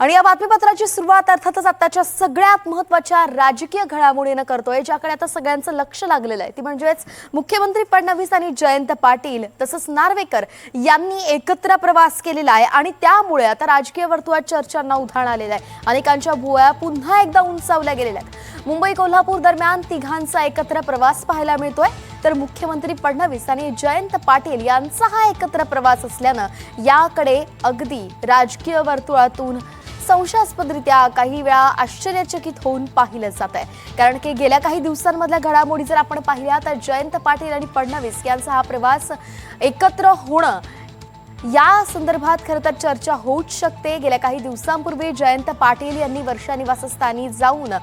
आणि या बातमीपत्राची सुरुवात अर्थातच आताच्या सगळ्यात महत्त्वाच्या राजकीय घडामोडीने करतोय, ज्याकडे आता सगळ्यांचं लक्ष लागलेलं आहे। ती म्हणजेच मुख्यमंत्री फडणवीस आणि जयंत पाटील तसंच नार्वेकर यांनी एकत्र प्रवास केलेला आहे आणि त्यामुळे आता राजकीय वर्तुळात चर्चांना उधाण आलेलं आहे। अनेकांच्या भुवया पुन्हा एकदा उंचावल्या गेलेल्या आहेत। मुंबई कोल्हापूर दरम्यान तिघांचा एकत्र प्रवास पाहायला मिळतोय, तर मुख्यमंत्री फडणवीस आणि जयंत पाटील यांचा हा एकत्र प्रवास असल्यानं याकडे अगदी राजकीय वर्तुळातून संशयास्पदरित्या काही वेळा आश्चर्यचकित होऊन पाहिलं जात आहे। कारण की गेल्या काही दिवसांमधल्या घडामोडी जर आपण पाहिल्या तर जयंत पाटील आणि फडणवीस यांचा हा प्रवास एकत्र होणं या संदर्भात खरं तर चर्चा होऊच शकते। गेल्या काही दिवसांपूर्वी जयंत पाटील यांनी वर्षा निवासस्थानी जाऊन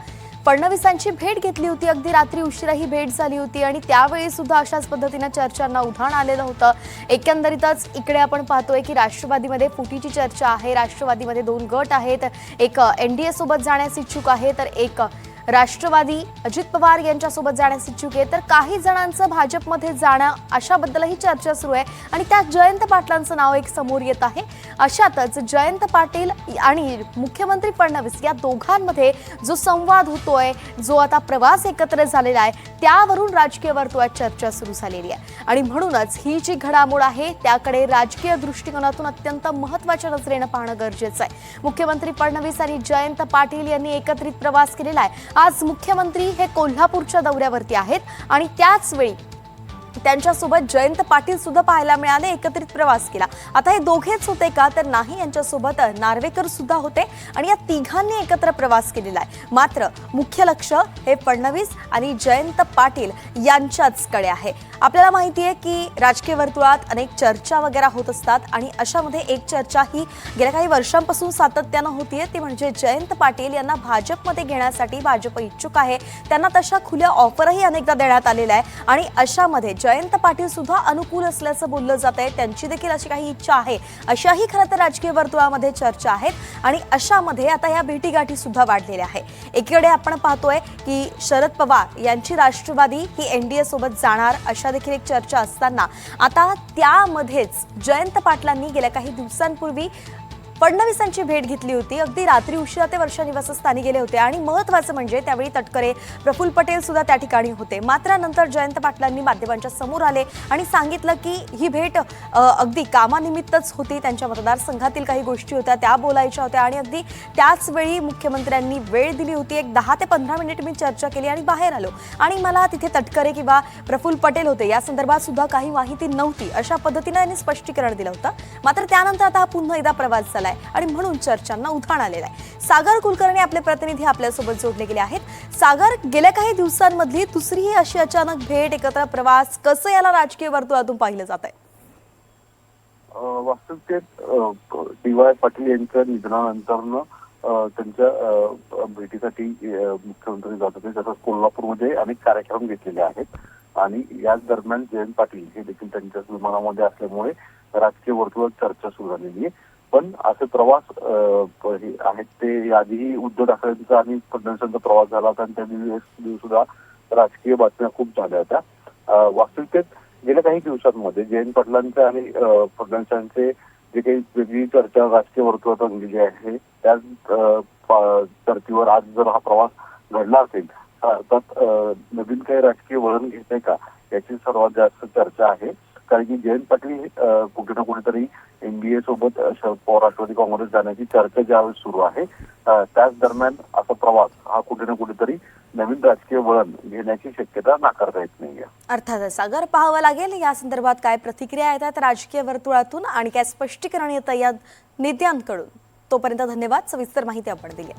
फडणवीसांची भेट घेतली होती। अगदी रात्री उशिरा ही भेट झाली होती आणि त्यावेळी सुद्धा अशाच पद्धतीने चर्चांना उधाण आलेलं होतं। एकंदरीतच इकडे आपण पाहतोय की राष्ट्रवादीमध्ये फुटीची चर्चा आहे। राष्ट्रवादीमध्ये दोन गट आहेत, एक एनडीए सोबत जाण्यास इच्छुक आहे तर एक राष्ट्रवादी अजित पवार यांच्यासोबत जाण्यास इच्छुक आहे, तर काही जणांचं भाजपमध्ये जाणं अशाबद्दलही चर्चा सुरू आहे आणि त्यात जयंत पाटलांचं नाव एक समोर येत आहे। अशातच जयंत पाटील आणि मुख्यमंत्री फडणवीस या दोघांमध्ये जो संवाद होतोय, जो आता प्रवास एकत्र झालेला आहे, त्यावरून राजकीय वर्तुळात चर्चा सुरू झालेली आहे आणि म्हणूनच ही जी घडामोड आहे त्याकडे राजकीय दृष्टिकोनातून अत्यंत महत्त्वाच्या नजरेने पाहणं गरजेचं आहे। मुख्यमंत्री फडणवीस आणि जयंत पाटील यांनी एकत्रित प्रवास केलेला आहे। आज मुख्यमंत्री हे कोल्हापूरच्या दौऱ्यावरती आहेत आणि त्याच वेळी त्यांच्यासोबत जयंत पाटील सुद्धा पाहायला मिळाले, एकत्रित प्रवास केला। आता हे दोघेच होते का तर नाही, यांच्यासोबत नार्वेकर सुद्धा होते आणि या तिघांनी एकत्र प्रवास केलेला आहे। मात्र मुख्य लक्ष हे फडणवीस आणि जयंत पाटील यांच्याचकडे आहे। आपल्याला माहिती आहे की राजकीय वर्तुळात अनेक चर्चा वगैरे होत असतात आणि अशामध्ये एक चर्चा ही गेल्या काही वर्षांपासून सातत्यानं होतीये, ती म्हणजे जयंत पाटील यांना भाजपमध्ये घेण्यासाठी भाजप इच्छुक आहे। त्यांना तशा खुल्या ऑफरही अनेकदा देण्यात आलेल्या आहे आणि अशामध्ये जयंत पाटील सुद्धा अनुकूल असल्याचं बोललं जात आहे। त्यांची देखील अशी काही इच्छा आहे, अशाही खरं तर राजकीय वर्तुळामध्ये चर्चा आहेत आणि अशामध्ये आता या भेटीगाठी सुद्धा वाढलेल्या आहे। एकीकडे आपण पाहतोय की शरद पवार यांची राष्ट्रवादी ही एनडीए सोबत जाणार अशा देखील एक चर्चा असताना आता त्यामध्येच जयंत पाटलांनी गेल्या काही दिवसांपूर्वी फडणवीसांची भेट घेतली होती। अगदी रात्री उशिरा ते वर्षा निवासस्थानी गेले होते आणि महत्त्वाचं म्हणजे त्यावेळी तटकरे, प्रफुल्ल पटेल सुद्धा त्या ठिकाणी होते। मात्र नंतर जयंत पाटलांनी माध्यमांच्या समोर आले आणि सांगितलं की ही भेट अगदी कामानिमित्तच होती, त्यांच्या मतदारसंघातील काही गोष्टी होत्या त्या बोलायच्या होत्या आणि अगदी त्याच वेळी मुख्यमंत्र्यांनी वेळ दिली होती। एक 10 ते 15 मिनिट मी चर्चा केली आणि बाहेर आलो आणि मला तिथे तटकरे किंवा प्रफुल्ल पटेल होते या संदर्भात सुद्धा काही माहिती नव्हती, अशा पद्धतीने त्यांनी स्पष्टीकरण दिलं होतं। मात्र त्यानंतर आता पुन्हा एकदा प्रवास झाला आणि म्हणून चर्चांना उधाण आलेलं आहे। सागर कुलकर्णी आपले प्रतिनिधी आपल्यासोबत जोडले गेले आहेत। सागर, गेल्या काही दिवसांमधली दुसरी ही अशी अचानक भेट, एकत्र प्रवास, कसं याला राजकीय वर्तुळातून पाहिलं जात आहे? वास्तविकतेत डी.वाय. पाटील यांच्या निधनानंतर त्यांच्या भेटीसाठी मुख्यमंत्री जात होते। तसंच कोल्हापूरमध्ये अनेक कार्यक्रम घेतलेले आहेत आणि याच दरम्यान जयंत पाटील हे देखील त्यांच्या विमानामध्ये असल्यामुळे राजकीय वर्तुळात चर्चा सुरू झालेली आहे। पण असे प्रवास आहेत ते आधीही उद्धव ठाकरेंचा आणि फडणवीसांचा प्रवास झाला होता आणि त्या दिवशी सुद्धा राजकीय बातम्या खूप झाल्या होत्या। वास्तविकतेत गेल्या काही दिवसांमध्ये जयंत पाटलांचे आणि फडणवीसांचे जे काही वेगळी चर्चा राजकीय वर्तुळात रंगलेली आहे त्याच धर्तीवर आज जर हा प्रवास घडला असेल तर नवीन काही राजकीय वळण घेते का याची सर्वात जास्त चर्चा आहे। कारण की जयंत पाटील कुठे ना कुठेतरी एनडीए सोबत शरद पवार राष्ट्रवादी काँग्रेस जाण्याची चर्चा ज्यावेळेस सुरू आहे त्याच दरम्यान असा प्रवास हा कुठे ना कुठेतरी नवीन राजकीय वळण घेण्याची शक्यता नाकारता येत नाहीये। अर्थातच सागर, पाहावं लागेल या संदर्भात काय प्रतिक्रिया येतात राजकीय वर्तुळातून आणि काय स्पष्टीकरण येतं या नेत्यांकडून। तोपर्यंत धन्यवाद, सविस्तर माहिती आपण दिली।